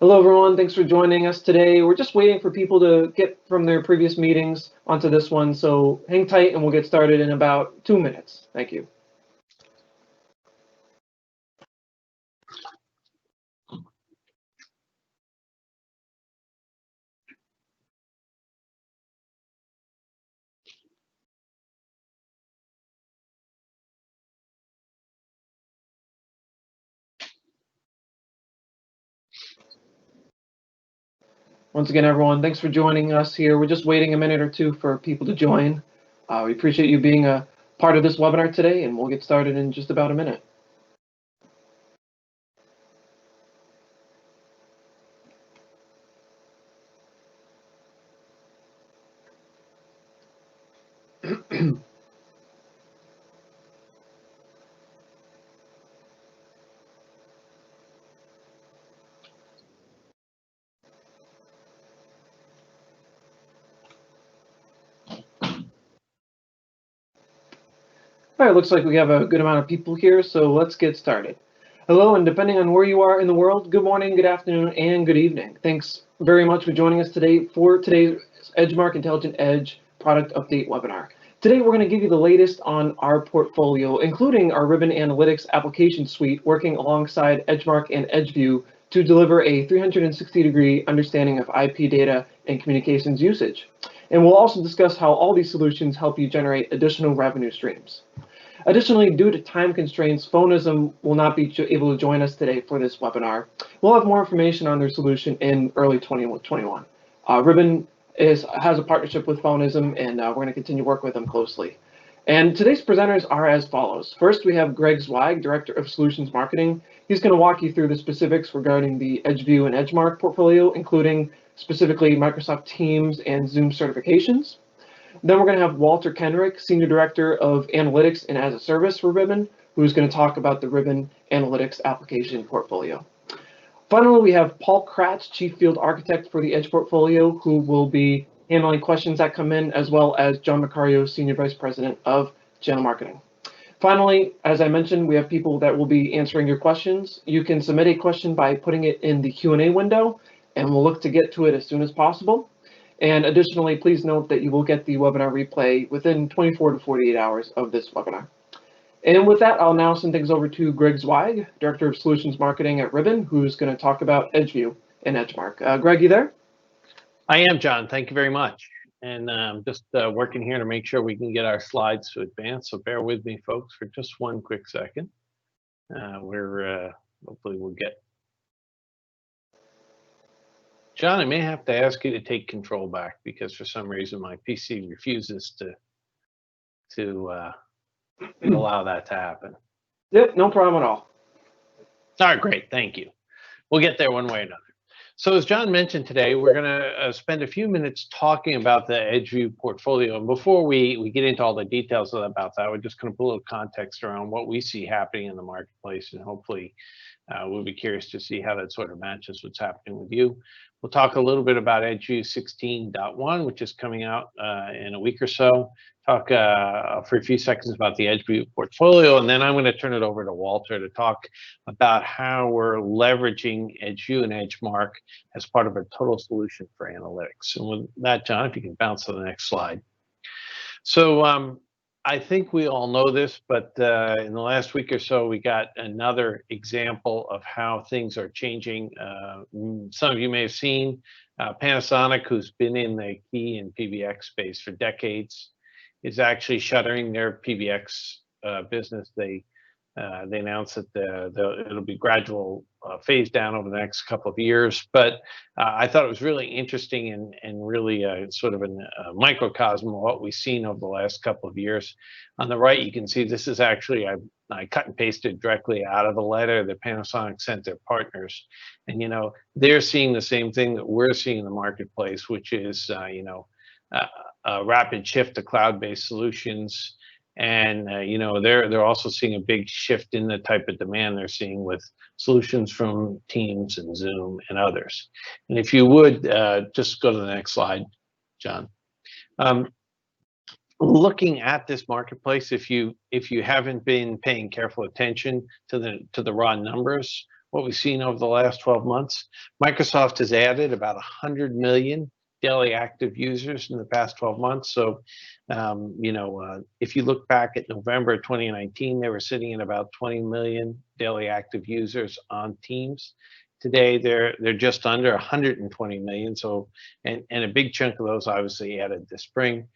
Hello, everyone. Thanks for joining us today. We're just waiting for people to get from their previous meetings onto this one, so hang tight and we'll get started in about 2 minutes. Thank you. Once again, everyone, thanks for joining us here. We're just waiting a minute or two for people to join. We appreciate you being a part of this webinar today, and we'll get started in just about a minute. All right, looks like we have a good amount of people here, so let's get started. Hello, and depending on where you are in the world, good morning, good afternoon, and good evening. Thanks very much for joining us today for today's EdgeMarc Intelligent Edge product update webinar. Today, we're going to give you the latest on our portfolio, including our Ribbon Analytics application suite, working alongside EdgeMarc and EdgeView to deliver a 360-degree understanding of IP data and communications usage. And we'll also discuss how all these solutions help you generate additional revenue streams. Additionally, due to time constraints, Phonism will not be able to join us today for this webinar. We'll have more information on their solution in early 2021. Ribbon has a partnership with Phonism, and we're going to continue to work with them closely. And today's presenters are as follows. First, we have Greg Zweig, Director of Solutions Marketing. He's going to walk you through the specifics regarding the EdgeView and EdgeMarc portfolio, including specifically Microsoft Teams and Zoom certifications. Then we're going to have Walter Kenrick, Senior Director of Analytics and as a Service for Ribbon, who's going to talk about the Ribbon Analytics application portfolio. Finally, we have Paul Kratz, Chief Field Architect for the Edge portfolio, who will be handling questions that come in, as well as John Macario, Senior Vice President of Channel Marketing. Finally, as I mentioned, we have people that will be answering your questions. You can submit a question by putting it in the Q&A window, and we'll look to get to it as soon as possible. And additionally, please note that you will get the webinar replay within 24 to 48 hours of this webinar. And with that, I'll now send things over to Greg Zweig, Director of Solutions Marketing at Ribbon, who's going to talk about EdgeView and EdgeMarc. Greg, you there? I am, John. Thank you very much. And I'm just working here to make sure we can get our slides to advance. So bear with me, folks, for just one quick second. Hopefully we'll get. John, I may have to ask you to take control back because for some reason my PC refuses to allow that to happen. Yep, no problem at all. All right, great. Thank you. We'll get there one way or another. So as John mentioned today, we're going to spend a few minutes talking about the EdgeView portfolio. And before we get into all the details about that, we're just going to put a little context around what we see happening in the marketplace, and hopefully we'll be curious to see how that sort of matches what's happening with you. We'll talk a little bit about EdgeView 16.1, which is coming out in a week or so. Talk for a few seconds about the EdgeView portfolio, and then I'm going to turn it over to Walter to talk about how we're leveraging EdgeView and EdgeMarc as part of a total solution for analytics. And with that, John, if you can bounce to the next slide. So I think we all know this, but in the last week or so, we got another example of how things are changing. Some of you may have seen Panasonic, who's been in the key and PBX space for decades, is actually shuttering their PBX business. They announced that it'll be gradual phase down over the next couple of years. But I thought it was really interesting and really sort of a microcosm of what we've seen over the last couple of years. On the right, you can see this is actually, I cut and pasted directly out of the letter that Panasonic sent their partners. And, they're seeing the same thing that we're seeing in the marketplace, which is, a rapid shift to cloud-based solutions. And they're also seeing a big shift in the type of demand they're seeing with solutions from Teams and Zoom and others. And if you would just go to the next slide, John. Looking at this marketplace, if you haven't been paying careful attention to the raw numbers, what we've seen over the last 12 months. Microsoft has added about 100 million daily active users in the past 12 months. So, if you look back at November 2019, they were sitting at about 20 million daily active users on Teams. Today, they're just under 120 million. So, and a big chunk of those obviously added this spring.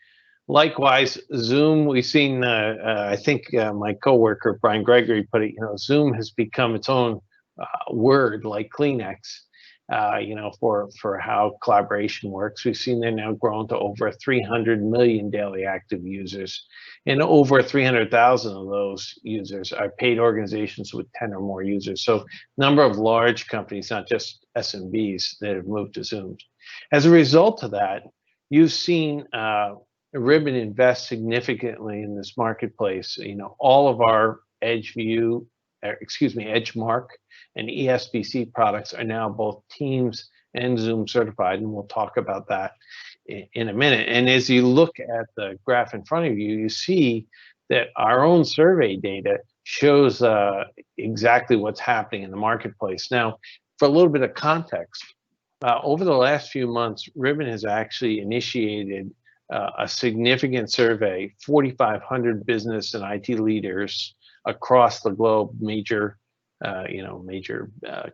Likewise, Zoom, we've seen, I think my coworker, Brian Gregory, put it, Zoom has become its own word like Kleenex, for how collaboration works. We've seen they're now grown to over 300 million daily active users, and over 300,000 of those users are paid organizations with 10 or more users. So number of large companies, not just SMBs, that have moved to Zoom. As a result of that, you've seen Ribbon invest significantly in this marketplace. All of our EdgeMarc and ESBC products are now both Teams and Zoom certified, and we'll talk about that in a minute. And as you look at the graph in front of you, you see that our own survey data shows exactly what's happening in the marketplace. Now, for a little bit of context, over the last few months, Ribbon has actually initiated a significant survey, 4,500 business and IT leaders across the globe, major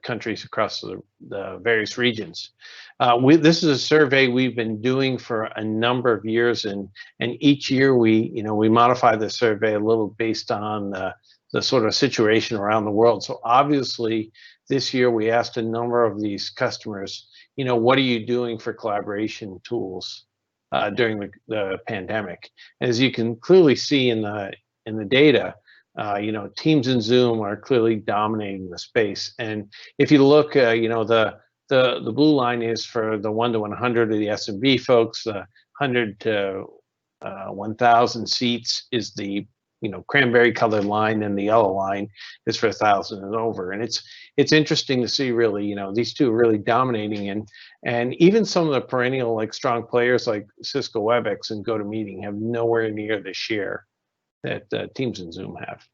countries across the various regions. This is a survey we've been doing for a number of years, and each year we modify the survey a little based on the sort of situation around the world. So obviously, this year we asked a number of these customers, what are you doing for collaboration tools during the pandemic? As you can clearly see in the data, Teams and Zoom are clearly dominating the space. And if you look, the blue line is for the 1 to 100 of the SMB folks. The 100 to 1,000 seats is the cranberry colored line, and the yellow line is for 1,000 and over. And it's interesting to see really, these two are really dominating, and even some of the perennial like strong players like Cisco WebEx and GoToMeeting have nowhere near the share that Teams and Zoom have.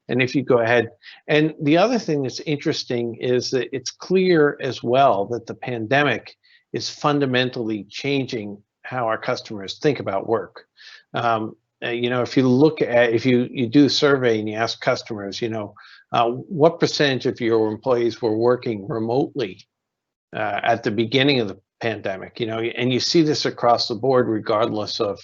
And if you go ahead, and the other thing that's interesting is that it's clear as well that the pandemic is fundamentally changing how our customers think about work. If you look at, if you do a survey and you ask customers, what percentage of your employees were working remotely at the beginning of the pandemic, and you see this across the board regardless of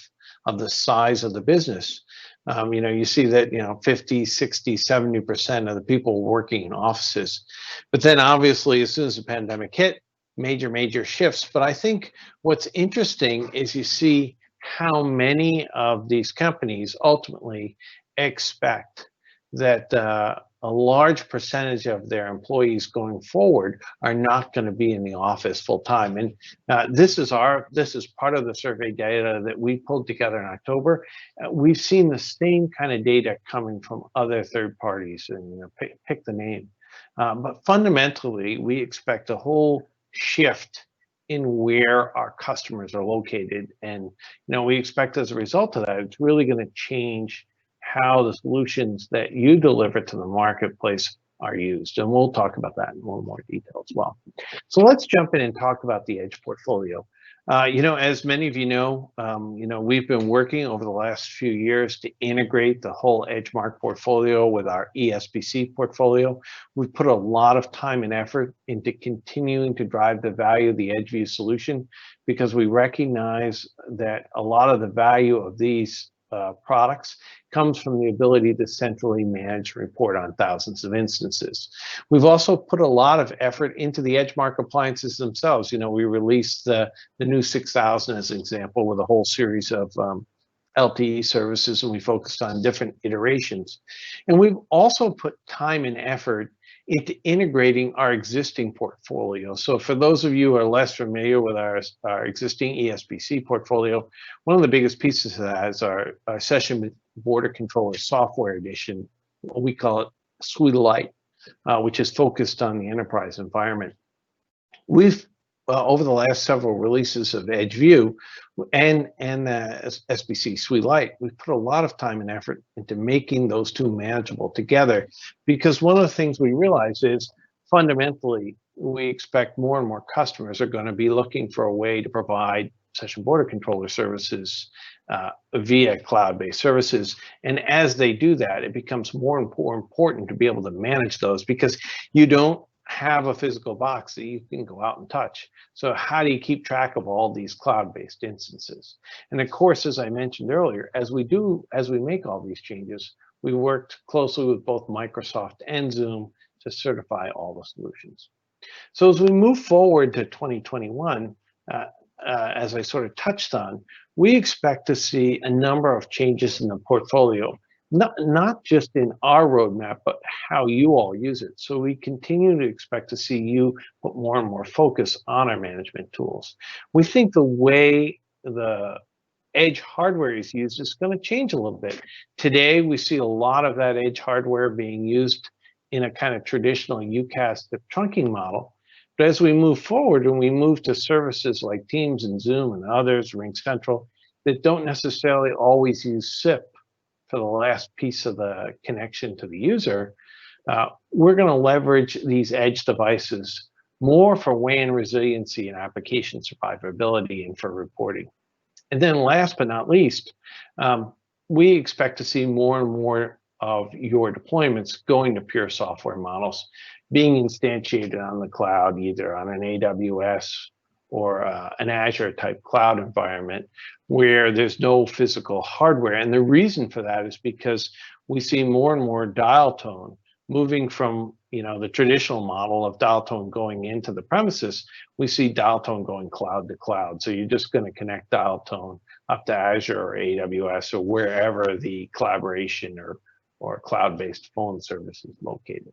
the size of the business. You see that 50, 60, 70% of the people working in offices. But then obviously as soon as the pandemic hit, major shifts. But I think what's interesting is you see how many of these companies ultimately expect that a large percentage of their employees going forward are not going to be in the office full time. And this is part of the survey data that we pulled together in October. We've seen the same kind of data coming from other third parties, and pick the name. But fundamentally, we expect a whole shift in where our customers are located, and we expect as a result of that, it's really going to change how the solutions that you deliver to the marketplace are used. And we'll talk about that in a little more detail as well. So let's jump in and talk about the Edge portfolio. As many of you know, we've been working over the last few years to integrate the whole EdgeMarc portfolio with our ESBC portfolio. We've put a lot of time and effort into continuing to drive the value of the EdgeView solution, because we recognize that a lot of the value of these products comes from the ability to centrally manage and report on thousands of instances. We've also put a lot of effort into the EdgeMarc appliances themselves. We released the new 6000 as an example with a whole series of LTE services, and we focused on different iterations. And we've also put time and effort into integrating our existing portfolio. So for those of you who are less familiar with our existing ESBC portfolio, one of the biggest pieces of that is our Session Border Controller Software Edition. We call it Suite of Light, which is focused on the enterprise environment. We've over the last several releases of EdgeView and the SBC Suite Lite, we've put a lot of time and effort into making those two manageable together, because one of the things we realize is fundamentally we expect more and more customers are going to be looking for a way to provide session border controller services via cloud-based services. And as they do that, it becomes more and more important to be able to manage those, because you don't have a physical box that you can go out and touch. So how do you keep track of all these cloud-based instances? And of course, as I mentioned earlier, as we make all these changes, we worked closely with both Microsoft and Zoom to certify all the solutions. So as we move forward to 2021, as I sort of touched on, we expect to see a number of changes in the portfolio, not just in our roadmap, but how you all use it. So we continue to expect to see you put more and more focus on our management tools. We think the way the edge hardware is used is going to change a little bit. Today, we see a lot of that edge hardware being used in a kind of traditional UCaaS trunking model. But as we move forward and we move to services like Teams and Zoom and others, RingCentral, that don't necessarily always use SIP for the last piece of the connection to the user, we're going to leverage these edge devices more for WAN resiliency and application survivability and for reporting. And then last but not least, we expect to see more and more of your deployments going to pure software models, being instantiated on the cloud, either on an AWS or an Azure type cloud environment where there's no physical hardware. And the reason for that is because we see more and more dial tone moving from the traditional model of dial tone going into the premises. We see dial tone going cloud to cloud. So you're just going to connect dial tone up to Azure or AWS or wherever the collaboration or cloud-based phone service is located.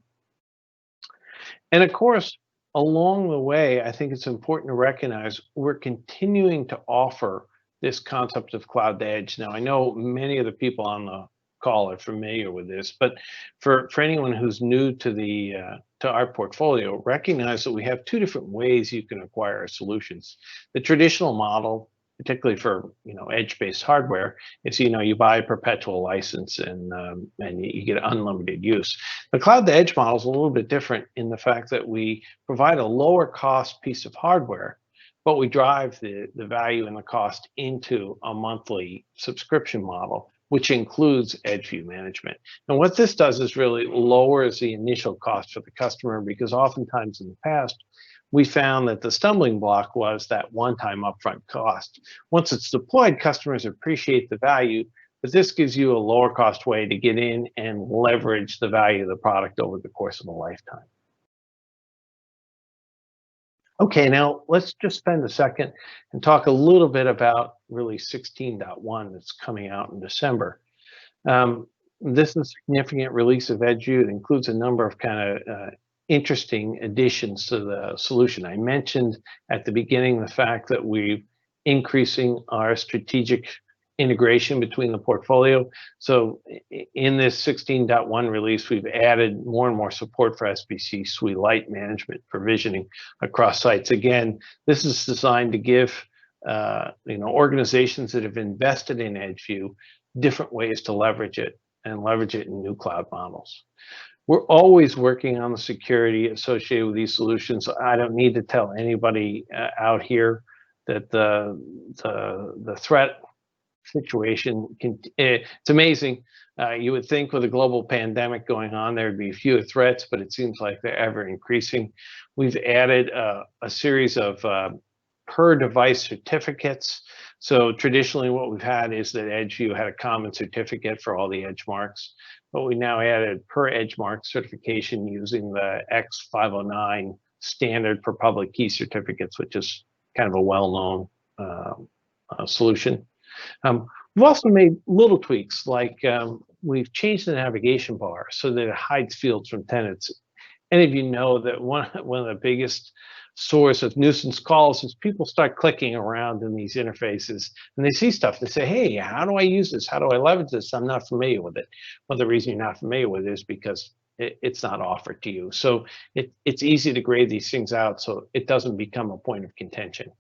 And of course, along the way, I think it's important to recognize we're continuing to offer this concept of cloud to edge. Now, I know many of the people on the call are familiar with this, but for anyone who's new to our portfolio, recognize that we have two different ways you can acquire our solutions. The traditional model, particularly for edge-based hardware, is you buy a perpetual license and you get unlimited use. The cloud to edge model is a little bit different in the fact that we provide a lower cost piece of hardware, but we drive the value and the cost into a monthly subscription model, which includes EdgeView management. And what this does is really lowers the initial cost for the customer, because oftentimes in the past, we found that the stumbling block was that one-time upfront cost. Once it's deployed, customers appreciate the value, but this gives you a lower cost way to get in and leverage the value of the product over the course of a lifetime. Okay, now let's just spend a second and talk a little bit about really 16.1 that's coming out in December. This is a significant release of EdgeView. It includes a number of kind of interesting additions to the solution. I mentioned at the beginning the fact that we're increasing our strategic integration between the portfolio. So in this 16.1 release, we've added more and more support for SBC Suite Lite management provisioning across sites. Again, this is designed to give organizations that have invested in EdgeView different ways to leverage it and leverage it in new cloud models. We're always working on the security associated with these solutions. I don't need to tell anybody out here that the threat situation it's amazing. You would think with a global pandemic going on, there'd be fewer threats, but it seems like they're ever increasing. We've added a series of per device certificates. So traditionally what we've had is that EdgeView had a common certificate for all the EdgeMarcs, but we now added per EdgeMarc certification using the X509 standard for public key certificates, which is kind of a well-known solution. We've also made little tweaks, like we've changed the navigation bar so that it hides fields from tenants. Any of you know that one of the biggest source of nuisance calls is people start clicking around in these interfaces and they see stuff. They say, hey, how do I use this? How do I leverage this? I'm not familiar with it. Well, the reason you're not familiar with it is because it's not offered to you. So it's easy to grade these things out so it doesn't become a point of contention.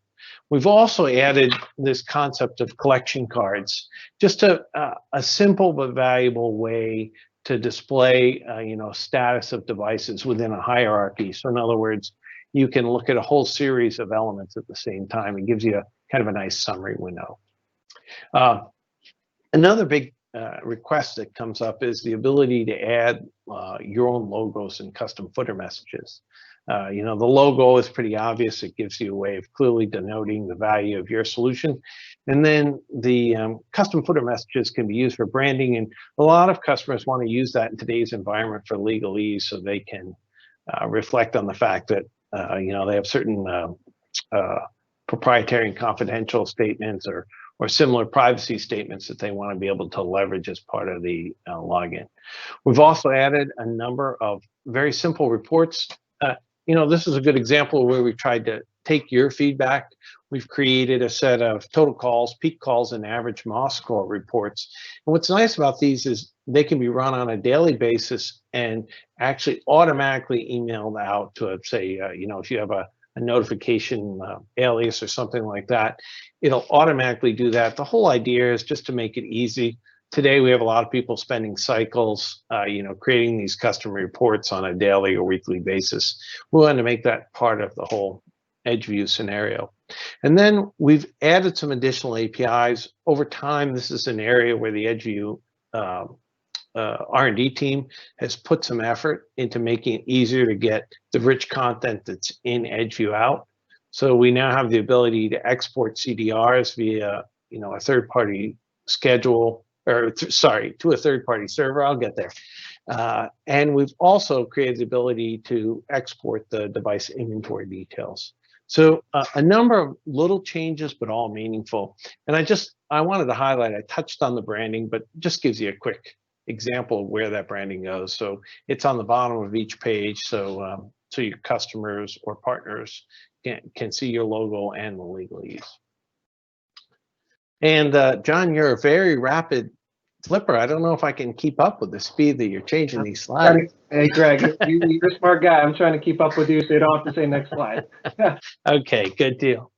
We've also added this concept of collection cards, just a simple but valuable way to display, status of devices within a hierarchy. So in other words, you can look at a whole series of elements at the same time. It gives you kind of a nice summary window. Another big request that comes up is the ability to add your own logos and custom footer messages. The logo is pretty obvious. It gives you a way of clearly denoting the value of your solution. And then the custom footer messages can be used for branding. And a lot of customers want to use that in today's environment for legalese, so they can reflect on the fact that, they have certain proprietary and confidential statements or similar privacy statements that they want to be able to leverage as part of the login. We've also added a number of very simple reports. This is a good example where we tried to take your feedback. We've created a set of total calls, peak calls, and average MOS score reports. And what's nice about these is they can be run on a daily basis and actually automatically emailed out to, say, if you have a notification alias or something like that, it'll automatically do that. The whole idea is just to make it easy. Today, we have a lot of people spending cycles, creating these custom reports on a daily or weekly basis. We wanted to make that part of the whole EdgeView scenario. And then we've added some additional APIs. Over time, this is an area where the EdgeView R&D team has put some effort into making it easier to get the rich content that's in EdgeView out. So we now have the ability to export CDRs via, a third-party schedule, to a third-party server. I'll get there. And we've also created the ability to export the device inventory details. So a number of little changes, but all meaningful. And I wanted to highlight, I touched on the branding, but just gives you a quick example of where that branding goes. So it's on the bottom of each page, so your customers or partners can see your logo and the legalese. And John, you're a very rapid flipper. I don't know if I can keep up with the speed that you're changing these slides. Hey, Greg, you're a smart guy. I'm trying to keep up with you, so you don't have to say next slide. Okay, good deal.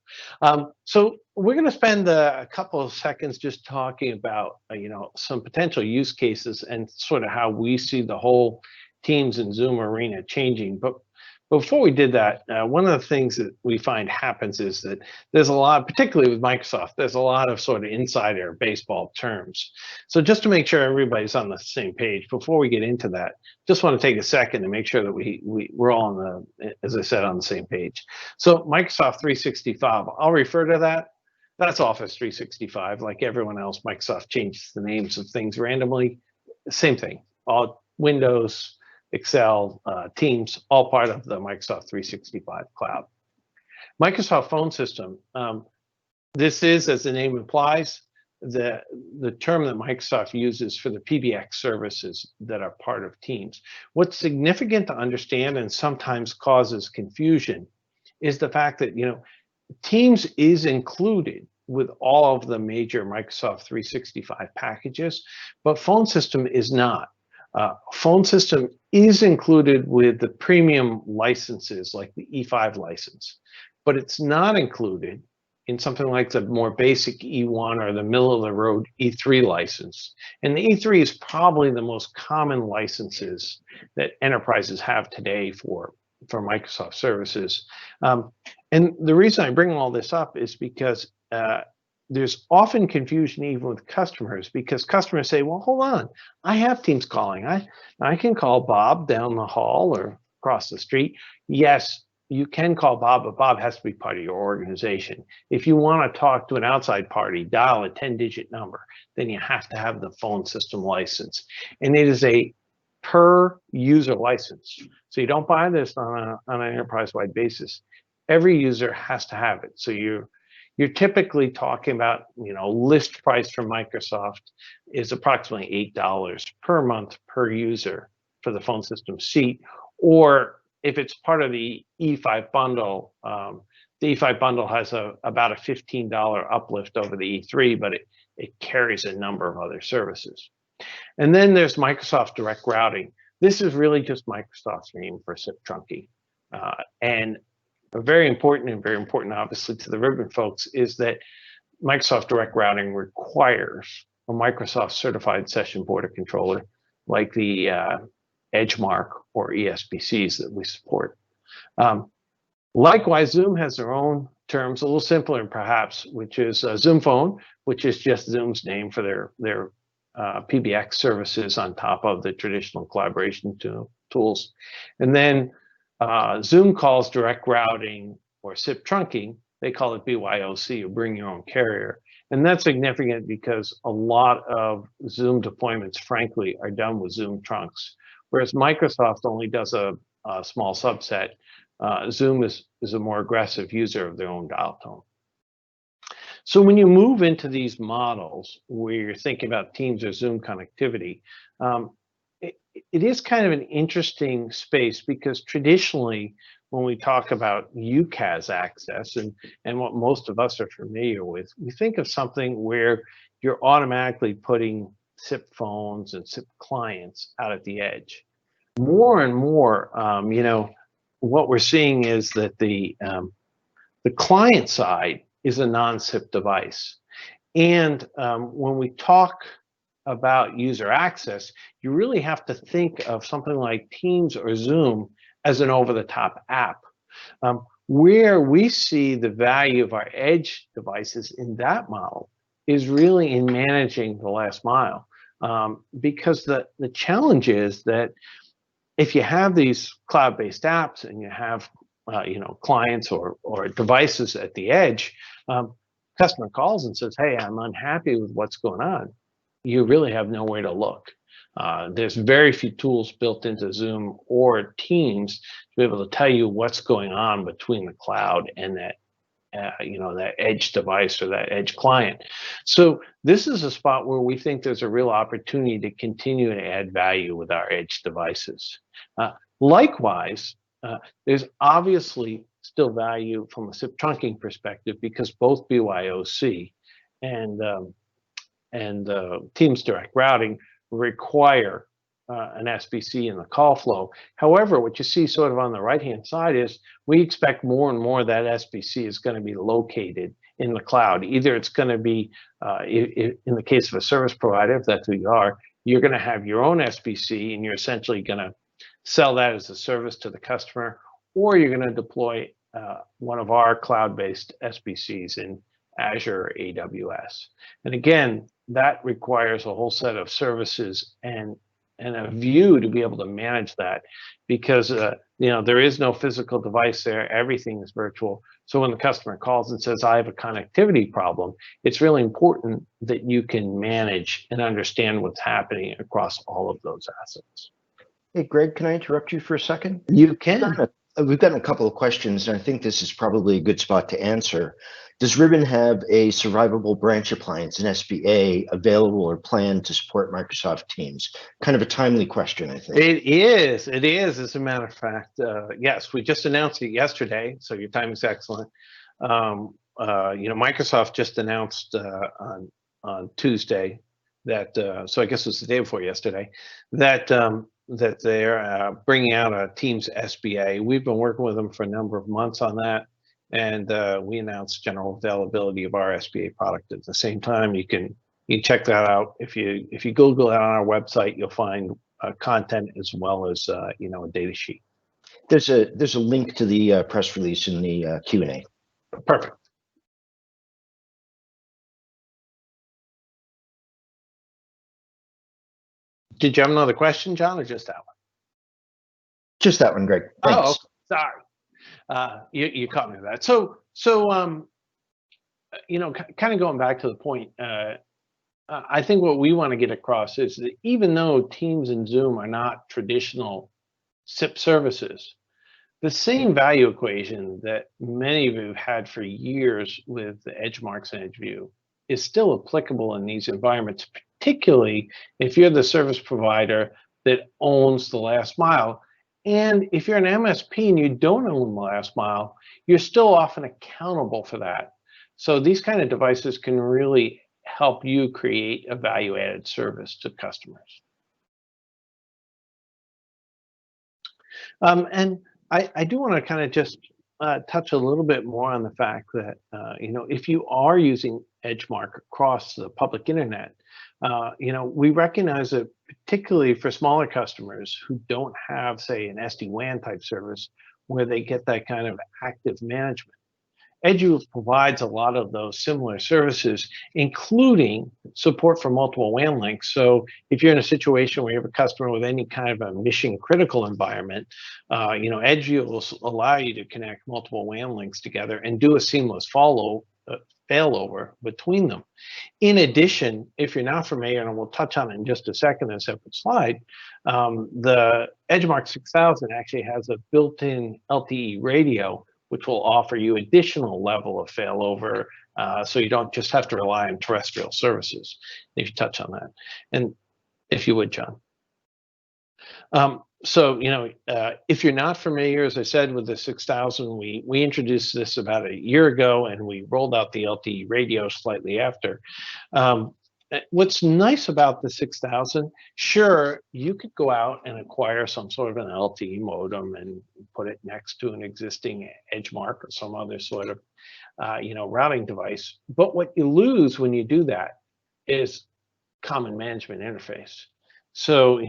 So we're going to spend a couple of seconds just talking about, some potential use cases and sort of how we see the whole Teams and Zoom arena changing. But before we did that, one of the things that we find happens is that there's a lot, particularly with Microsoft, there's a lot of sort of insider baseball terms. So just to make sure everybody's on the same page, before we get into that, just want to take a second to make sure that we're all on as I said, on the same page. So Microsoft 365, I'll refer to that. That's Office 365. Like everyone else, Microsoft changes the names of things randomly. Same thing, all Windows, Excel, Teams, all part of the Microsoft 365 cloud. Microsoft Phone System. This is, as the name implies, the term that Microsoft uses for the PBX services that are part of Teams. What's significant to understand and sometimes causes confusion is the fact that, Teams is included with all of the major Microsoft 365 packages, but Phone System is not. Phone System is included with the premium licenses like the E5 license, but it's not included in something like the more basic E1 or the middle of the road E3 license. And the E3 is probably the most common licenses that enterprises have today for Microsoft services. And the reason I bring all this up is because there's often confusion even with customers, because customers say, well, hold on, I have Teams calling. I can call Bob down the hall or across the street. Yes, you can call Bob, but Bob has to be part of your organization. If you want to talk to an outside party, dial a 10-digit number, then you have to have the Phone System license. And it is a per user license. So you don't buy this on an enterprise-wide basis. Every user has to have it. So you're typically talking about, list price from Microsoft is approximately $8 per month per user for the Phone System seat. Or if it's part of the E5 bundle, the E5 bundle has about a $15 uplift over the E3, but it carries a number of other services. And then there's Microsoft Direct Routing. This is really just Microsoft's name for SIP trunking. And very important, obviously, to the Ribbon folks is that Microsoft Direct Routing requires a Microsoft certified session border controller like the EdgeMarc or ESBCs that we support. Likewise, Zoom has their own terms, a little simpler perhaps, which is Zoom Phone, which is just Zoom's name for their PBX services on top of the traditional collaboration tools. And then Zoom calls direct routing or SIP trunking, they call it BYOC, or bring your own carrier. And that's significant because a lot of Zoom deployments, frankly, are done with Zoom trunks, whereas Microsoft only does a small subset. Zoom is a more aggressive user of their own dial tone. So when you move into these models where you're thinking about Teams or Zoom connectivity, it is kind of an interesting space because traditionally, when we talk about UCaaS access and what most of us are familiar with, we think of something where you're automatically putting SIP phones and SIP clients out at the edge. More and more, what we're seeing is that the client side is a non-SIP device. And when we talk about user access, you really have to think of something like Teams or Zoom as an over-the-top app. Where we see the value of our edge devices in that model is really in managing the last mile. Because the challenge is that if you have these cloud-based apps and you have clients or devices at the edge, customer calls and says, hey, I'm unhappy with what's going on. You really have nowhere to look. There's very few tools built into Zoom or Teams to be able to tell you what's going on between the cloud and that that edge device or that edge client. So this is a spot where we think there's a real opportunity to continue to add value with our edge devices. Likewise, there's obviously still value from a SIP trunking perspective because both BYOC and Teams Direct Routing require an SBC in the call flow. However, what you see sort of on the right-hand side is we expect more and more that SBC is going to be located in the cloud. Either it's going to be, in the case of a service provider, if that's who you are, you're going to have your own SBC and you're essentially going to sell that as a service to the customer, or you're going to deploy one of our cloud-based SBCs in Azure or AWS. And again, that requires a whole set of services and a view to be able to manage that because there is no physical device there. Everything is virtual. So when the customer calls and says, I have a connectivity problem, it's really important that you can manage and understand what's happening across all of those assets. Hey, Greg, can I interrupt you for a second? You can. We've gotten a couple of questions, and I think this is probably a good spot to answer. Does Ribbon have a survivable branch appliance, an SBA, available or planned to support Microsoft Teams? Kind of a timely question, I think. It is, as a matter of fact. Yes, we just announced it yesterday, so your time is excellent. Microsoft just announced on Tuesday that, so I guess it was the day before yesterday, that they're bringing out a Teams SBA. We've been working with them for a number of months on that, and we announced general availability of our SBA product at the same time. You can check that out. If you Google it on our website, you'll find content as well as a data sheet. There's a link to the press release in the Q&A. Perfect. Did you have another question, John, or just that one? Just that one, Greg. Thanks. Oh, sorry. You caught me with that. So kind of going back to the point, I think what we want to get across is that even though Teams and Zoom are not traditional SIP services, the same value equation that many of you have had for years with the EdgeMarc and EdgeView is still applicable in these environments, particularly if you're the service provider that owns the last mile. And if you're an MSP and you don't own the last mile, you're still often accountable for that. So these kind of devices can really help you create a value-added service to customers. And I do want to kind of just touch a little bit more on the fact that, if you are using EdgeMarc across the public internet, we recognize that particularly for smaller customers who don't have, say, an SD-WAN type service where they get that kind of active management. Edu provides a lot of those similar services, including support for multiple WAN links. So if you're in a situation where you have a customer with any kind of a mission critical environment, Edu will allow you to connect multiple WAN links together and do a seamless failover between them. In addition, if you're not familiar, and we'll touch on it in just a second in a separate slide, the EdgeMarc 6000 actually has a built-in LTE radio, which will offer you additional level of failover, so you don't just have to rely on terrestrial services. If you touch on that, and if you would, John. If you're not familiar, as I said, with the 6000, we introduced this about a year ago, and we rolled out the LTE radio slightly after. What's nice about the 6000, sure, you could go out and acquire some sort of an LTE modem and put it next to an existing EdgeMarc or some other sort of, routing device. But what you lose when you do that is common management interface. So,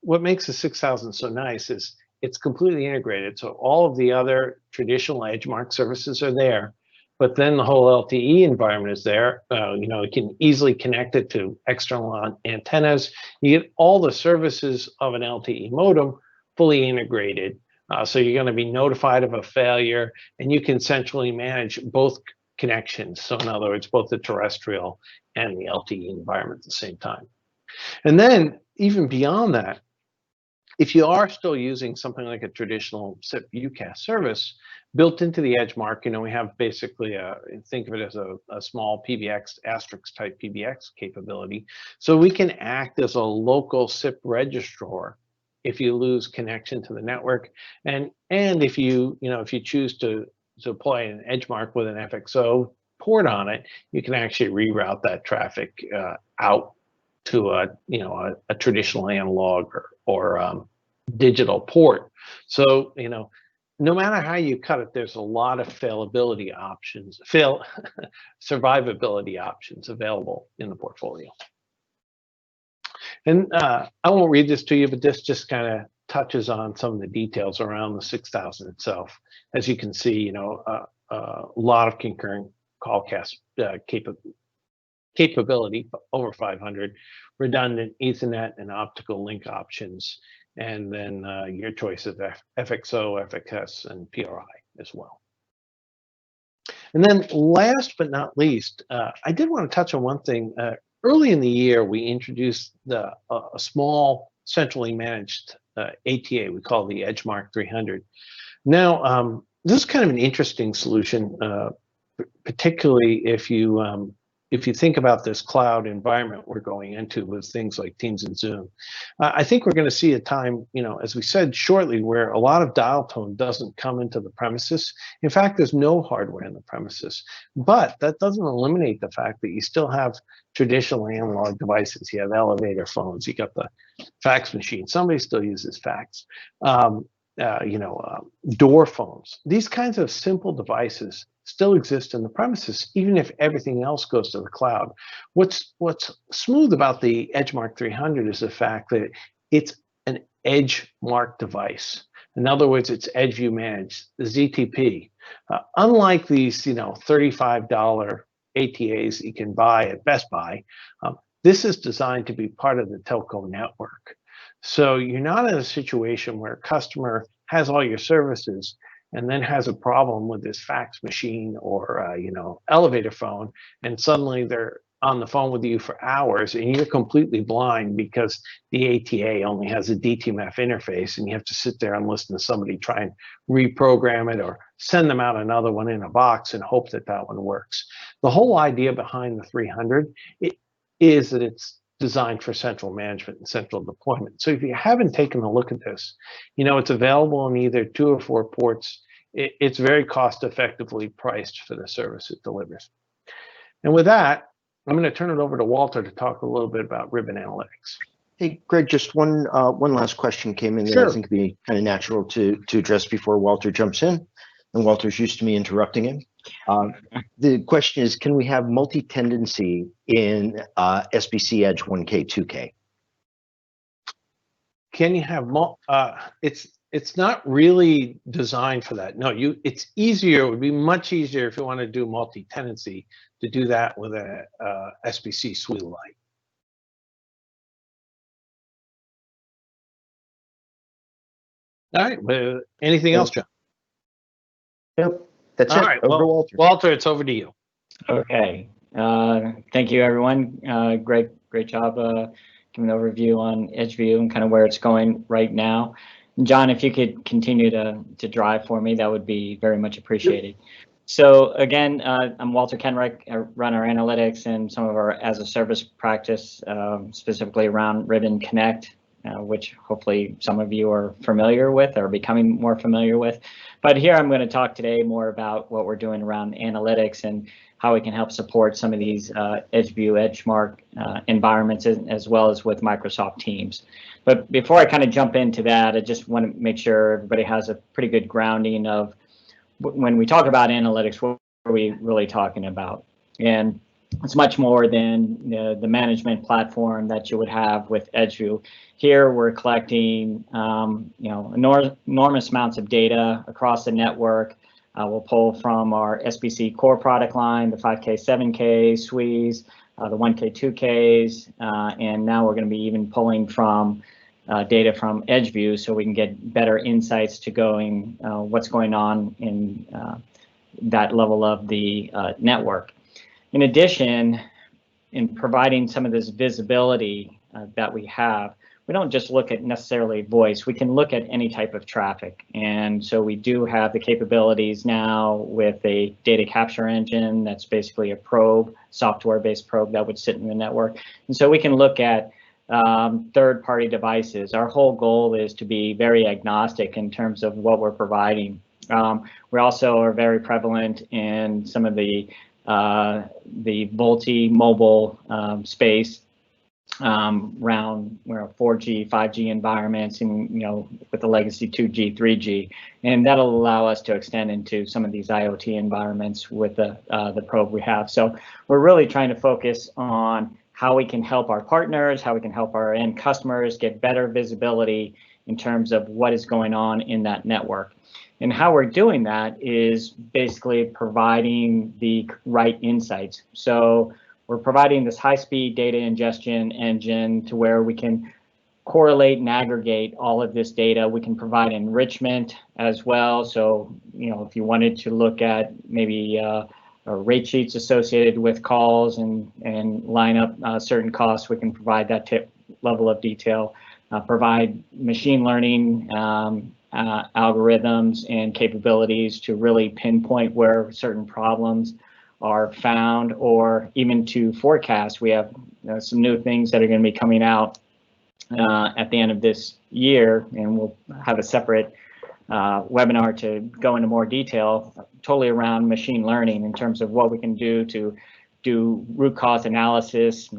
what makes the 6000 so nice is it's completely integrated. So all of the other traditional EdgeMarc services are there. But then the whole LTE environment is there. You can easily connect it to external antennas. You get all the services of an LTE modem fully integrated. So you're going to be notified of a failure, and you can centrally manage both connections. So in other words, both the terrestrial and the LTE environment at the same time. And then even beyond that, if you are still using something like a traditional SIP UCAS service, built into the EdgeMarc, we have basically think of it as a small PBX, asterisk type PBX capability. So we can act as a local SIP registrar if you lose connection to the network. And if you choose to deploy an EdgeMarc with an FXO port on it, you can actually reroute that traffic out to a traditional analog or digital port. So, no matter how you cut it, there's a lot of survivability options available in the portfolio. And I won't read this to you, but this just kind of touches on some of the details around the 6000 itself. As you can see, a lot of concurrent callcast capability, over 500, redundant Ethernet and optical link options, and then your choice of FXO, FXS, and PRI as well. And then last but not least, I did want to touch on one thing. Early in the year, we introduced a small centrally managed ATA we call the EdgeMarc 300. Now, this is kind of an interesting solution, particularly if you think about this cloud environment we're going into with things like Teams and Zoom. I think we're going to see a time, as we said shortly, where a lot of dial tone doesn't come into the premises. In fact, there's no hardware in the premises. But that doesn't eliminate the fact that you still have traditional analog devices. You have elevator phones. You got the fax machine. Somebody still uses fax. Door phones. These kinds of simple devices still exist in the premises, even if everything else goes to the cloud. What's smooth about the EdgeMarc 300 is the fact that it's an EdgeMarc device. In other words, it's EdgeView managed, the ZTP. Unlike these, $35 ATAs you can buy at Best Buy, this is designed to be part of the telco network. So you're not in a situation where a customer has all your services and then has a problem with this fax machine or elevator phone, and suddenly they're on the phone with you for hours and you're completely blind because the ATA only has a DTMF interface, and you have to sit there and listen to somebody try and reprogram it or send them out another one in a box and hope that that one works. The whole idea behind the 300 is that it's designed for central management and central deployment. So if you haven't taken a look at this, it's available in either 2 or 4 ports. It's very cost effectively priced for the service it delivers. And with that, I'm going to turn it over to Walter to talk a little bit about ribbon analytics. Hey, Greg, just one last question came in that I Sure. think would be kind of natural to address before Walter jumps in. And Walter's used to me interrupting him. The question is, can we have multi-tendency in SBC Edge 1K, 2K? Can you have it's not really designed for that. No, it's easier. It would be much easier if you want to do multi-tenancy to do that with a SBC SuiteLite. All right. Well, anything else, John? Yep, that's All it. right. Over to Well, Walter. Walter, it's over to you. Okay. Thank you, everyone. Great job giving an overview on EdgeView and kind of where it's going right now. John, if you could continue to drive for me, that would be very much appreciated. So again, I'm Walter Kenrick. I run our analytics and some of our as a service practice, specifically around Ribbon Connect, which hopefully some of you are familiar with or becoming more familiar with. But here I'm going to talk today more about what we're doing around analytics and how we can help support some of these EdgeView, EdgeMarc environments, as well as with Microsoft Teams. But before I kind of jump into that, I just want to make sure everybody has a pretty good grounding of when we talk about analytics, what are we really talking about? And it's much more than the management platform that you would have with EdgeView. Here we're collecting enormous amounts of data across the network. We'll pull from our SBC core product line, the 5K, 7K, SWEs, the 1K, 2Ks, and now we're going to be even pulling from data from EdgeView so we can get better insights to what's going on in that level of the network. In addition, in providing some of this visibility that we have, we don't just look at necessarily voice, we can look at any type of traffic. And so we do have the capabilities now with a data capture engine that's basically a probe, software-based probe that would sit in the network. And so we can look at third-party devices. Our whole goal is to be very agnostic in terms of what we're providing. We also are very prevalent in some of the multi-mobile space around 4G, 5G environments, and with the legacy 2G, 3G, and that'll allow us to extend into some of these IoT environments with the probe we have. So we're really trying to focus on how we can help our partners, how we can help our end customers get better visibility in terms of what is going on in that network. And how we're doing that is basically providing the right insights. So we're providing this high-speed data ingestion engine to where we can correlate and aggregate all of this data. We can provide enrichment as well. So, if you wanted to look at maybe rate sheets associated with calls and line up certain costs, we can provide that level of detail, provide machine learning algorithms and capabilities to really pinpoint where certain problems are found, or even to forecast. We have some new things that are going to be coming out at the end of this year, and we'll have a separate webinar to go into more detail, totally around machine learning in terms of what we can do to do root cause analysis,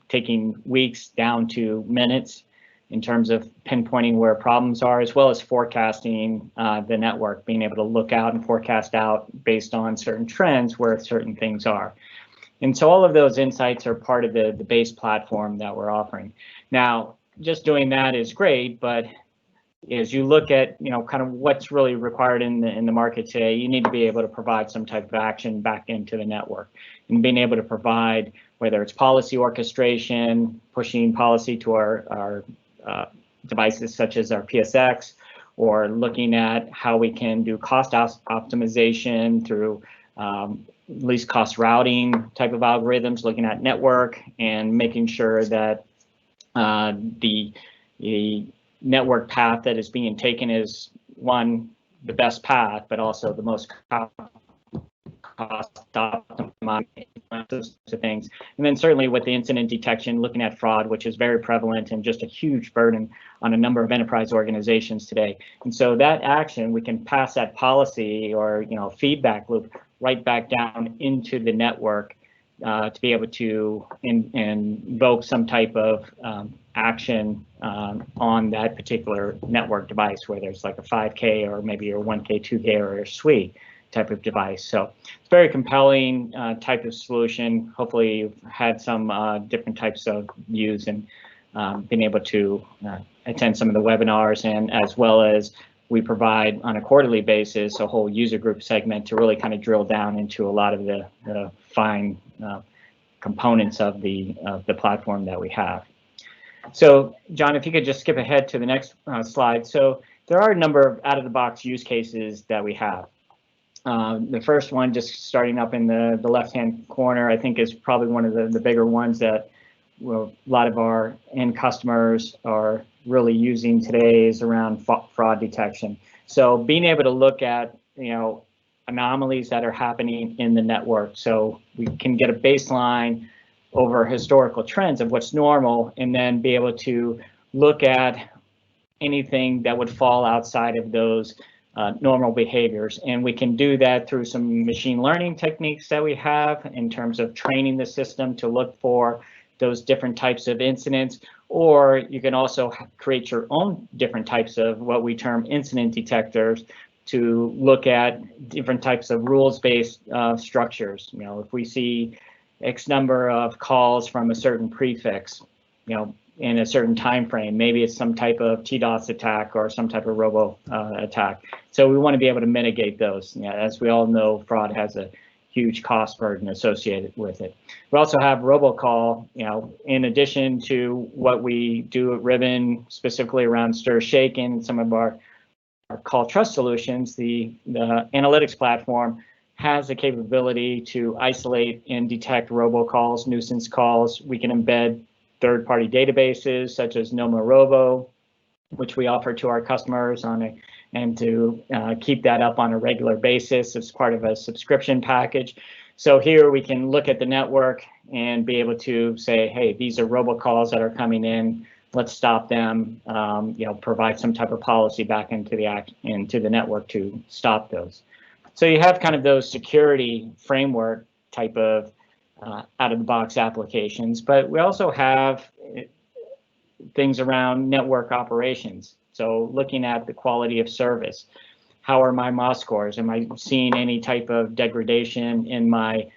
taking weeks down to minutes in terms of pinpointing where problems are, as well as forecasting the network, being able to look out and forecast out based on certain trends where certain things are. And so all of those insights are part of the base platform that we're offering. Now, just doing that is great, but as you look at kind of what's really required in the market today, you need to be able to provide some type of action back into the network, and being able to provide, whether it's policy orchestration, pushing policy to our devices such as our PSX, or looking at how we can do cost optimization through least cost routing type of algorithms, looking at network and making sure that the network path that is being taken is, one, the best path, but also the most cost optimized, those things. And then certainly with the incident detection, looking at fraud, which is very prevalent and just a huge burden on a number of enterprise organizations today. And so that action, we can pass that policy or feedback loop right back down into the network to be able to invoke some type of action on that particular network device, whether it's like a 5K or maybe your 1K, 2K, or a suite type of device. So it's very compelling type of solution. Hopefully you've had some different types of views and been able to attend some of the webinars, and as well as we provide on a quarterly basis a whole user group segment to really kind of drill down into a lot of the fine components of the platform that we have. So John, if you could just skip ahead to the next slide. So there are a number of out-of-the-box use cases that we have. The first one, just starting up in the left-hand corner, I think is probably one of the bigger ones that a lot of our end customers are really using today, is around fraud detection. So being able to look at, anomalies that are happening in the network, so we can get a baseline over historical trends of what's normal, and then be able to look at anything that would fall outside of those normal behaviors. And we can do that through some machine learning techniques that we have in terms of training the system to look for those different types of incidents, or you can also create your own different types of what we term incident detectors to look at different types of rules-based structures. If we see X number of calls from a certain prefix, in a certain time frame, maybe it's some type of TDOS attack or some type of robo attack. So we want to be able to mitigate those. As we all know, fraud has a huge cost burden associated with it. We also have robocall, in addition to what we do at Ribbon, specifically around stir shake and some of our call trust solutions. The analytics platform has the capability to isolate and detect robocalls, nuisance calls. We can embed third-party databases such as NomoRobo, which we offer to our customers and to keep that up on a regular basis as part of a subscription package. So here we can look at the network and be able to say, hey, these are robocalls that are coming in. Let's stop them. Provide some type of policy back into the network to stop those. So you have kind of those security framework type of out-of-the-box applications, but we also have things around network operations. So looking at the quality of service, how are my MOS scores? Am I seeing any type of degradation in my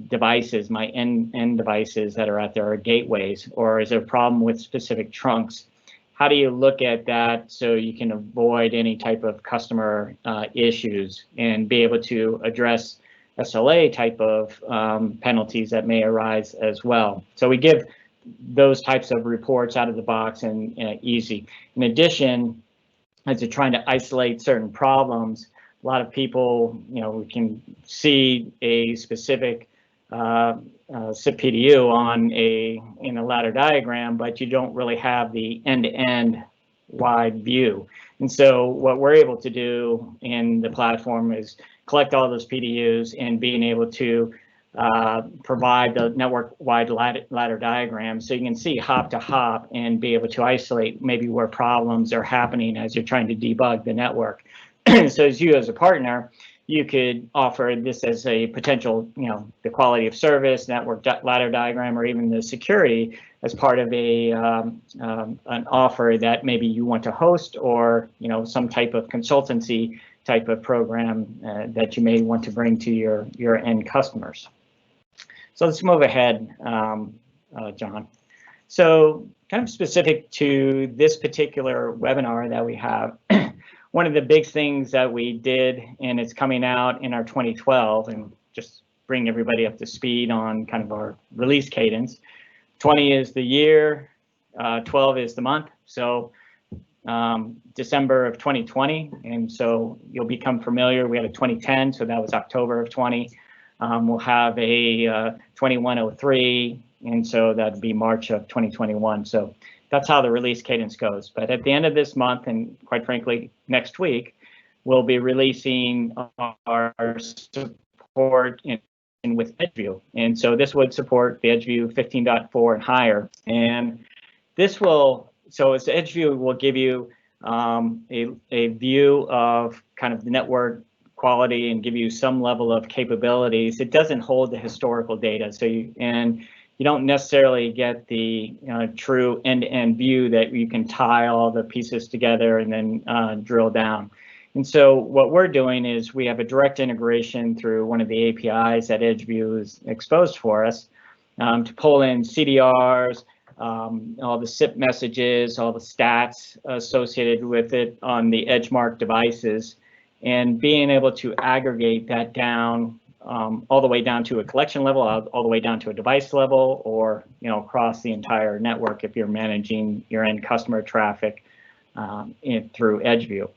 devices, my end devices that are out there, or gateways, or is there a problem with specific trunks? How do you look at that so you can avoid any type of customer issues and be able to address SLA type of penalties that may arise as well? So we give those types of reports out of the box and easy. In addition, as you're trying to isolate certain problems, a lot of people, we can see a specific SIP PDU in a ladder diagram, but you don't really have the end-to-end wide view. And so what we're able to do in the platform is collect all those PDUs and being able to provide the network-wide ladder diagram, so you can see hop to hop and be able to isolate maybe where problems are happening as you're trying to debug the network. So as you as a partner, you could offer this as a potential, the quality of service, network ladder diagram, or even the security as part of an offer that maybe you want to host, or some type of consultancy type of program that you may want to bring to your end customers. So let's move ahead, John. So kind of specific to this particular webinar that we have, one of the big things that we did, and it's coming out in our 2012, and just bring everybody up to speed on kind of our release cadence. 20 is the year, 12 is the month. So December of 2020, and so you'll become familiar. We had a 2010, so that was October of 20. We'll have a 2103, and so that'd be March of 2021. So that's how the release cadence goes. But at the end of this month, and quite frankly, next week, we'll be releasing our support with EdgeView. And so this would support the EdgeView 15.4 and higher. And this will, so as EdgeView will give you a view of kind of the network quality and give you some level of capabilities. It doesn't hold the historical data. So you don't necessarily get the true end-to-end view that you can tie all the pieces together and then drill down. And so what we're doing is we have a direct integration through one of the APIs that EdgeView is exposed for us to pull in CDRs, all the SIP messages, all the stats associated with it on the EdgeMarc devices, and being able to aggregate that down all the way down to a collection level, all the way down to a device level, or across the entire network if you're managing your end customer traffic through EdgeView.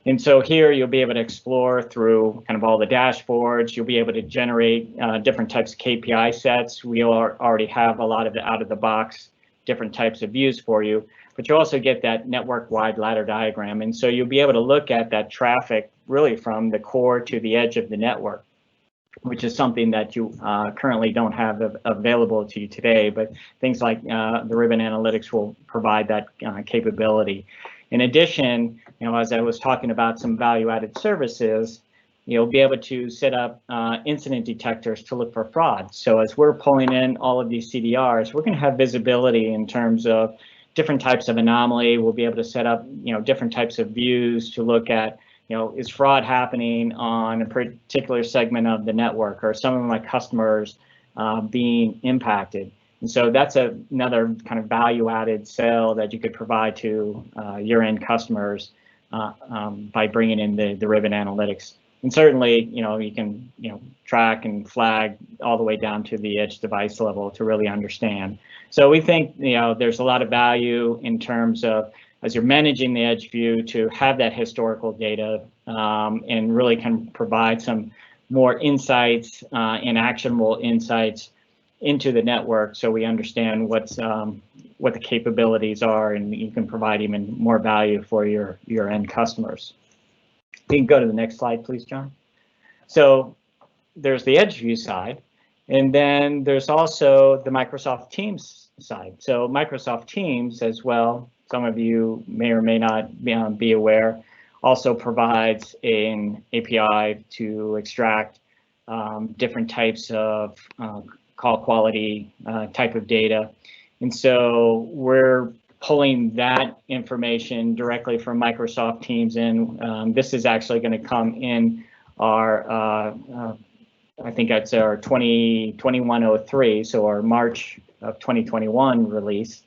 And so here you'll be able to explore through kind of all the dashboards. You'll be able to generate different types of KPI sets. We already have a lot of the out-of-the-box different types of views for you, but you also get that network-wide ladder diagram. And so you'll be able to look at that traffic really from the core to the edge of the network, which is something that you currently don't have available to you today, but things like the Ribbon Analytics will provide that capability. In addition, as I was talking about some value-added services, you'll be able to set up incident detectors to look for fraud. So as we're pulling in all of these CDRs, we're going to have visibility in terms of different types of anomaly. We'll be able to set up, different types of views to look at, is fraud happening on a particular segment of the network, or some of my customers being impacted. And so that's another kind of value-added sale that you could provide to your end customers by bringing in the Ribbon Analytics. And certainly, you can track and flag all the way down to the edge device level to really understand. So we think there's a lot of value in terms of, as you're managing the edge view, to have that historical data and really can provide some more insights and actionable insights into the network, so we understand what the capabilities are, and you can provide even more value for your end customers. You can go to the next slide, please, John. So there's the EdgeView side, and then there's also the Microsoft Teams side. So Microsoft Teams as well, some of you may or may not be aware, also provides an API to extract different types of call quality type of data. And so we're pulling that information directly from Microsoft Teams in. This is actually going to come in our, I think that's our 2103, so our March of 2021 release,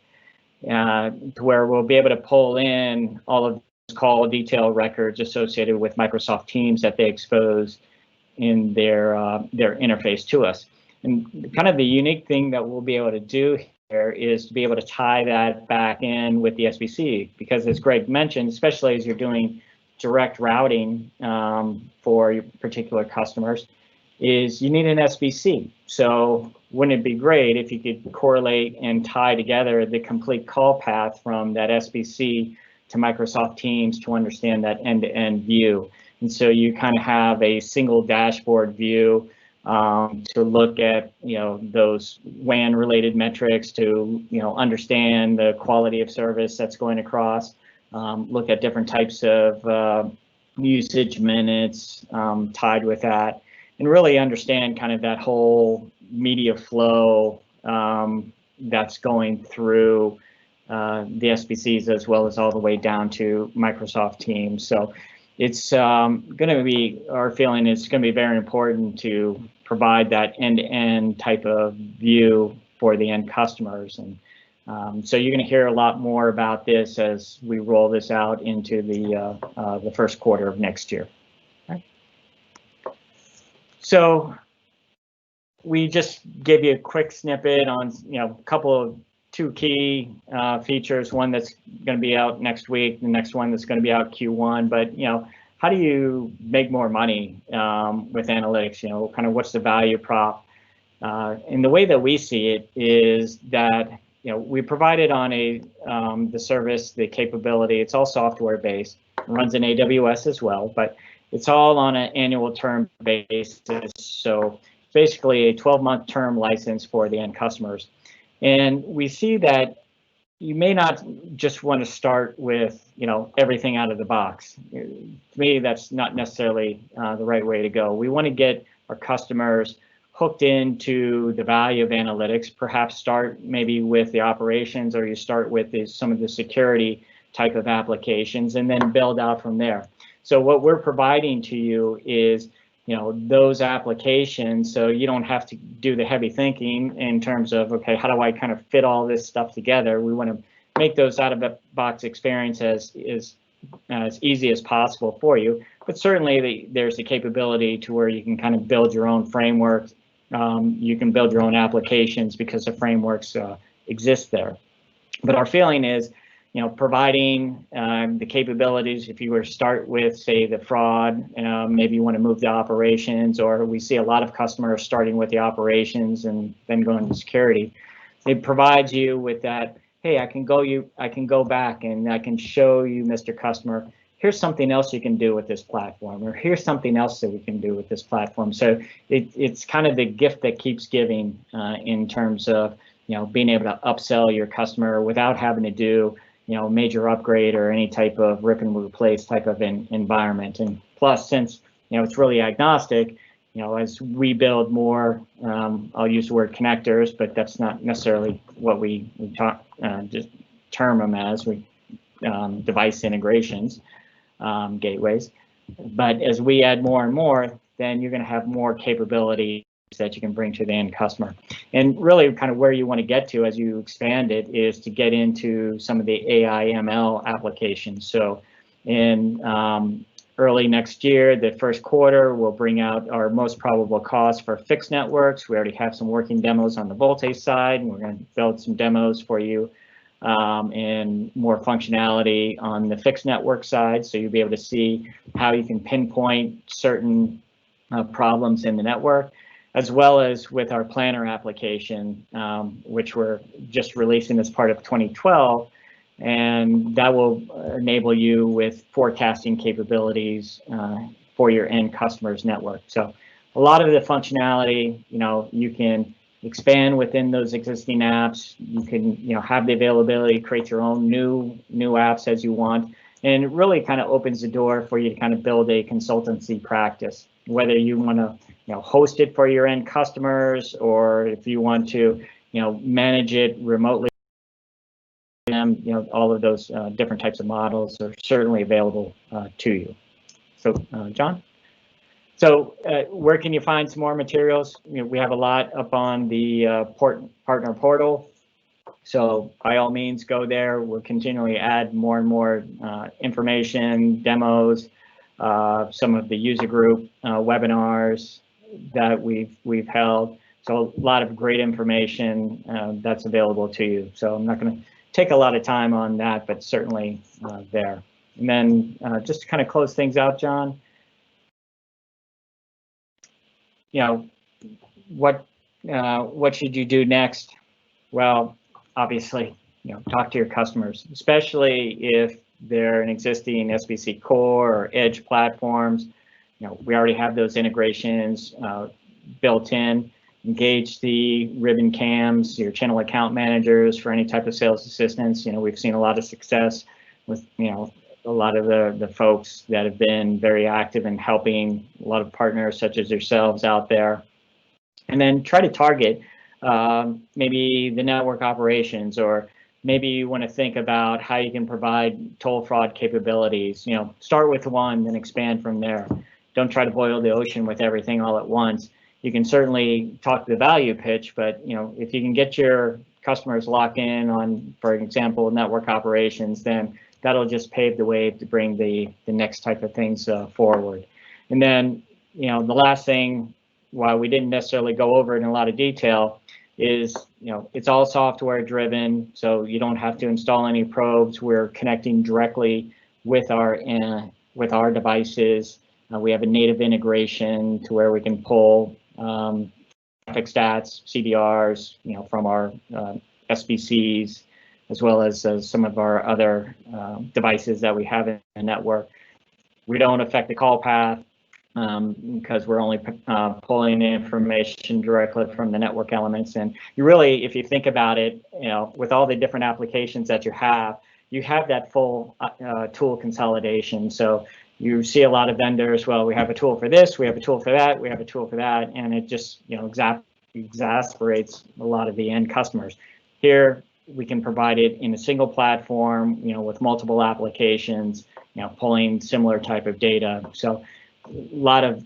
to where we'll be able to pull in all of those call detail records associated with Microsoft Teams that they expose in their interface to us. And kind of the unique thing that we'll be able to do here is to be able to tie that back in with the SBC, because as Greg mentioned, especially as you're doing direct routing for your particular customers, is you need an SBC. So wouldn't it be great if you could correlate and tie together the complete call path from that SBC to Microsoft Teams to understand that end-to-end view? And so you kind of have a single dashboard view to look at those WAN related metrics, to understand the quality of service that's going across, look at different types of usage minutes tied with that, and really understand kind of that whole media flow that's going through the SBCs, as well as all the way down to Microsoft Teams. So it's going to be, our feeling is going to be very important to provide that end-to-end type of view for the end customers. And so you're going to hear a lot more about this as we roll this out into the first quarter of next year. Okay. So we just gave you a quick snippet on a couple of two key features, one that's going to be out next week, the next one that's going to be out Q1. But how do you make more money with analytics? Kind of what's the value prop? And the way that we see it is that we provide it on the service, the capability. It's all software based, runs in AWS as well, but it's all on an annual term basis. So basically a 12-month term license for the end customers. And we see that you may not just want to start with everything out of the box. To me, that's not necessarily the right way to go. We want to get our customers hooked into the value of analytics, perhaps start maybe with the operations, or you start with some of the security type of applications, and then build out from there. So what we're providing to you is, those applications, so you don't have to do the heavy thinking in terms of, okay, how do I kind of fit all this stuff together? We want to make those out-of-the-box experience as easy as possible for you, but certainly there's the capability to where you can kind of build your own framework. You can build your own applications because the frameworks exist there. But our feeling is, providing the capabilities, if you were to start with, say, the fraud, maybe you want to move to operations, or we see a lot of customers starting with the operations and then going to security. It provides you with that, hey, I can go back and I can show you, Mr. Customer, here's something else you can do with this platform, or here's something else that we can do with this platform. So it's kind of the gift that keeps giving in terms of, being able to upsell your customer without having to do, major upgrade or any type of rip and replace type of environment. And plus, since, it's really agnostic, as we build more, I'll use the word connectors, but that's not necessarily what we talk, just term them as, device integrations, gateways. But as we add more and more, then you're going to have more capability that you can bring to the end customer. And really kind of where you want to get to as you expand it is to get into some of the AI ML applications. So in early next year, the first quarter, we'll bring out our most probable cause for fixed networks. We already have some working demos on the Volte side, and we're going to build some demos for you and more functionality on the fixed network side. So you'll be able to see how you can pinpoint certain problems in the network, as well as with our planner application, which we're just releasing as part of 2012. And that will enable you with forecasting capabilities for your end customer's network. So a lot of the functionality, you can expand within those existing apps. You can, have the availability, create your own new apps as you want. And it really kind of opens the door for you to kind of build a consultancy practice, whether you want to, host it for your end customers, or if you want to, manage it remotely. All of those different types of models are certainly available to you. So, John? So where can you find some more materials? We have a lot up on the partner portal. So by all means, go there. We'll continually add more and more information, demos, some of the user group webinars that we've held. So a lot of great information that's available to you. So I'm not going to take a lot of time on that, but certainly there. And then just to kind of close things out, John, what should you do next? Well, obviously, talk to your customers, especially if they're an existing SBC core or edge platforms. We already have those integrations built in. Engage the ribbon cams, your channel account managers for any type of sales assistance. We've seen a lot of success with, a lot of the folks that have been very active in helping a lot of partners such as yourselves out there. And then try to target maybe the network operations, or maybe you want to think about how you can provide toll fraud capabilities. Start with one, then expand from there. Don't try to boil the ocean with everything all at once. You can certainly talk the value pitch, but if you can get your customers locked in on, for example, network operations, then that'll just pave the way to bring the next type of things forward. And then, the last thing, while we didn't necessarily go over it in a lot of detail, is it's all software driven, so you don't have to install any probes. We're connecting directly with our devices. We have a native integration to where we can pull traffic stats, CDRs, from our SBCs, as well as some of our other devices that we have in the network. We don't affect the call path because we're only pulling the information directly from the network elements. And you really, if you think about it, with all the different applications that you have that full tool consolidation. So you see a lot of vendors, well, we have a tool for this, we have a tool for that, we have a tool for that, and it just, exasperates a lot of the end customers. Here, we can provide it in a single platform, with multiple applications, pulling similar type of data. So a lot of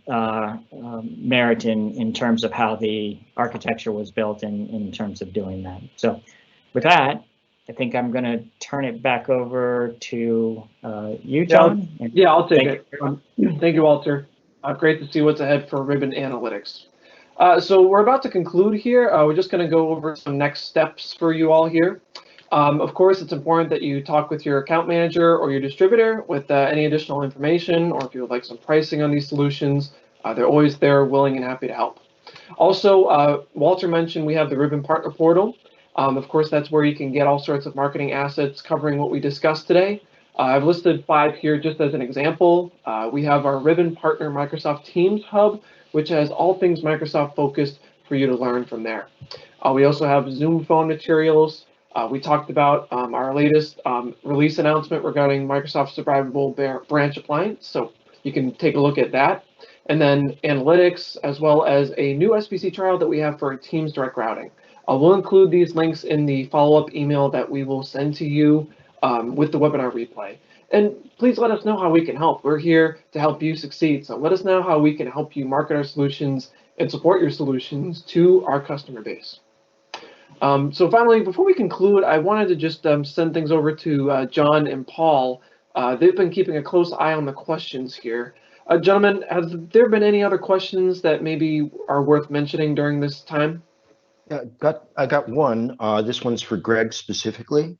merit in terms of how the architecture was built in terms of doing that. So with that, I think I'm going to turn it back over to you, John. Yeah, I'll take it. Thank you, Walter. Great to see what's ahead for Ribbon Analytics. So we're about to conclude here. We're just going to go over some next steps for you all here. Of course, it's important that you talk with your account manager or your distributor with any additional information, or if you would like some pricing on these solutions. They're always there, willing and happy to help. Also, Walter mentioned we have the Ribbon Partner Portal. Of course, that's where you can get all sorts of marketing assets covering what we discussed today. I've listed 5 here just as an example. We have our Ribbon Partner Microsoft Teams Hub, which has all things Microsoft focused for you to learn from there. We also have Zoom phone materials. We talked about our latest release announcement regarding Microsoft Survivable Branch Appliance, so you can take a look at that. And then analytics, as well as a new SBC trial that we have for Teams Direct Routing. We'll include these links in the follow-up email that we will send to you with the webinar replay. And please let us know how we can help. We're here to help you succeed. So let us know how we can help you market our solutions and support your solutions to our customer base. So finally, before we conclude, I wanted to just send things over to John and Paul. They've been keeping a close eye on the questions here. Gentlemen, have there been any other questions that maybe are worth mentioning during this time? I got one. This one's for Greg specifically.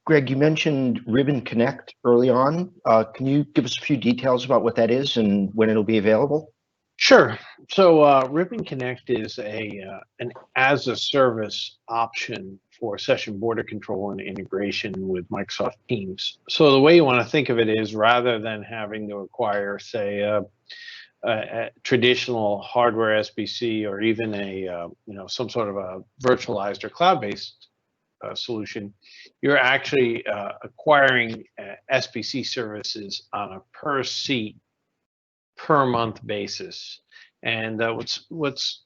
Greg, you mentioned Ribbon Connect early on. Can you give us a few details about what that is and when it'll be available? Sure. So Ribbon Connect is an as-a-service option for session border control and integration with Microsoft Teams. So the way you want to think of it is, rather than having to acquire, say, a traditional hardware SBC or even some sort of a virtualized or cloud-based solution, you're actually acquiring SBC services on a per seat, per month basis. And what's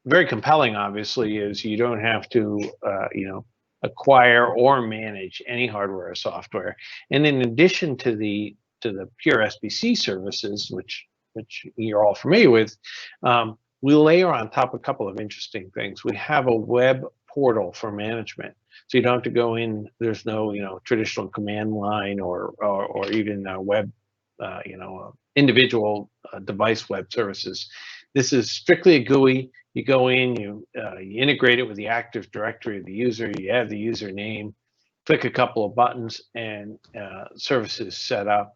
very compelling, obviously, is you don't have to acquire or manage any hardware or software. And in addition to the pure SBC services, which you're all familiar with, we layer on top a couple of interesting things. We have a web portal for management, so you don't have to go in. There's no traditional command line or even web individual device web services. This is strictly a GUI. You go in, you integrate it with the Active Directory of the user. You add the username, click a couple of buttons, and services set up.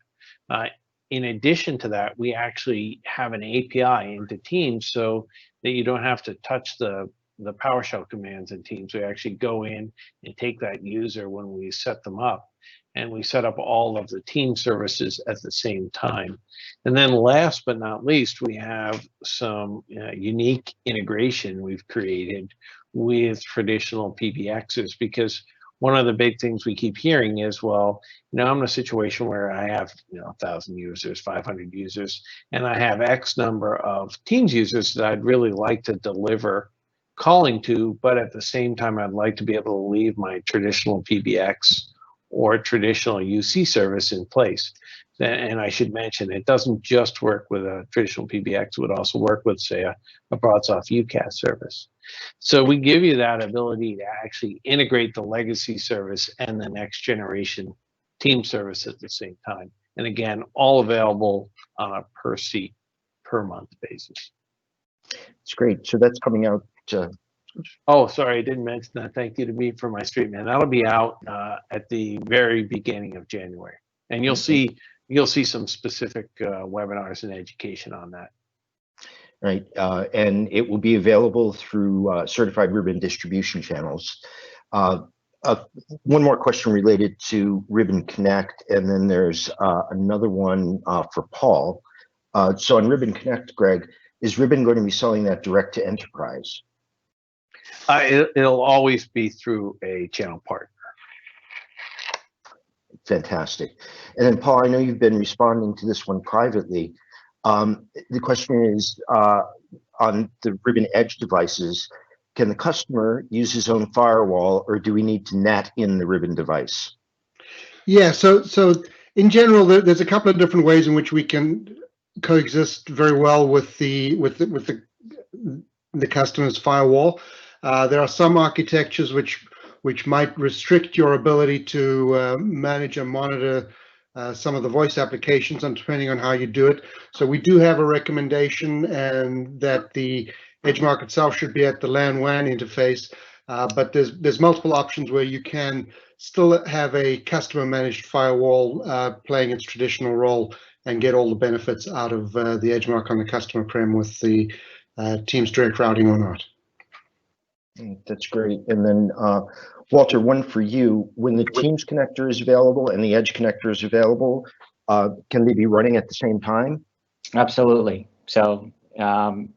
In addition to that, we actually have an API into Teams so that you don't have to touch the PowerShell commands in Teams. We actually go in and take that user when we set them up, and we set up all of the team services at the same time. And then last but not least, we have some unique integration we've created with traditional PBXs, because one of the big things we keep hearing is, well, I'm in a situation where I have 1,000 users, 500 users, and I have X number of Teams users that I'd really like to deliver calling to, but at the same time, I'd like to be able to leave my traditional PBX or traditional UC service in place. And I should mention, it doesn't just work with a traditional PBX, it would also work with, say, a BroadSoft UCaaS service. So we give you that ability to actually integrate the legacy service and the next generation team service at the same time. And again, all available on a per seat, per month basis. It's great. So that's coming out. Oh, sorry, I didn't mention that. Thank you to me for my street man. That'll be out at the very beginning of January, and you'll see some specific webinars and education on that. Right, and it will be available through certified Ribbon distribution channels. One more question related to Ribbon Connect, and then there's another one for Paul. So on Ribbon Connect, Greg, is Ribbon going to be selling that direct to enterprise? It'll always be through a channel partner. Fantastic. And then Paul, I know you've been responding to this one privately. The question is, on the Ribbon Edge devices, can the customer use his own firewall, or do we need to NAT in the Ribbon device? Yeah, so in general, there's a couple of different ways in which we can coexist very well with the customer's firewall. There are some architectures which might restrict your ability to manage and monitor some of the voice applications, and depending on how you do it. So we do have a recommendation, and that the EdgeMarc itself should be at the LAN-WAN interface, but there's multiple options where you can still have a customer managed firewall playing its traditional role and get all the benefits out of the EdgeMarc on the customer prem with the Teams direct routing or not. That's great. And then Walter, one for you. When the Teams connector is available and the Edge connector is available, can they be running at the same time? Absolutely. So the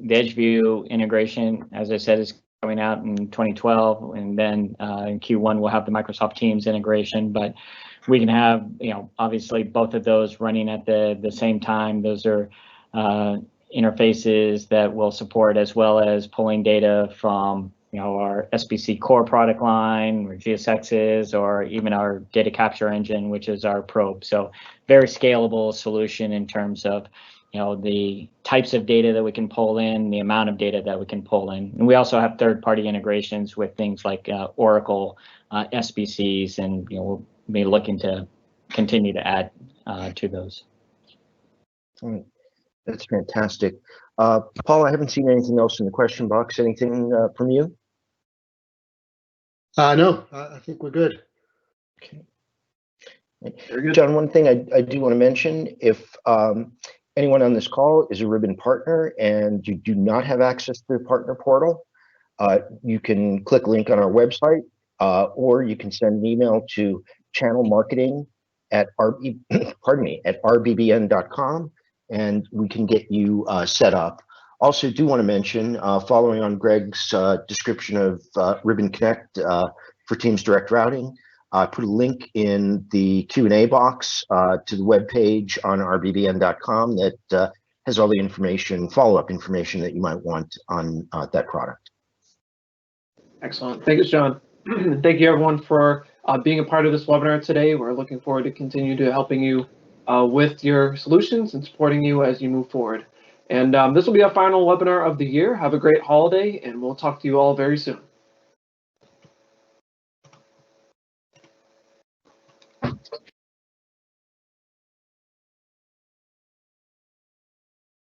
EdgeView integration, as I said, is coming out in 2012, and then in Q1 we'll have the Microsoft Teams integration. But we can have, obviously both of those running at the same time. Those are interfaces that will support, as well as pulling data from our SBC core product line, or GSXs, or even our data capture engine, which is our probe. So very scalable solution in terms of the types of data that we can pull in, the amount of data that we can pull in. And we also have third-party integrations with things like Oracle SBCs, and we'll be looking to continue to add to those. All right. That's fantastic. Paul, I haven't seen anything else in the question box. Anything from you? No, I think we're good. Okay. Very good. John, one thing I do want to mention, if anyone on this call is a Ribbon partner and you do not have access to the partner portal, you can click link on our website, or you can send an email to channelmarketing@rbbn.com, and we can get you set up. Also, do want to mention, following on Greg's description of Ribbon Connect for Teams Direct Routing, I put a link in the Q&A box to the webpage on rbbn.com that has all the information, follow-up information that you might want on that product. Excellent. Thank you, John. Thank you, everyone, for being a part of this webinar today. We're looking forward to continue to helping you with your solutions and supporting you as you move forward. And this will be our final webinar of the year. Have a great holiday, and we'll talk to you all very soon.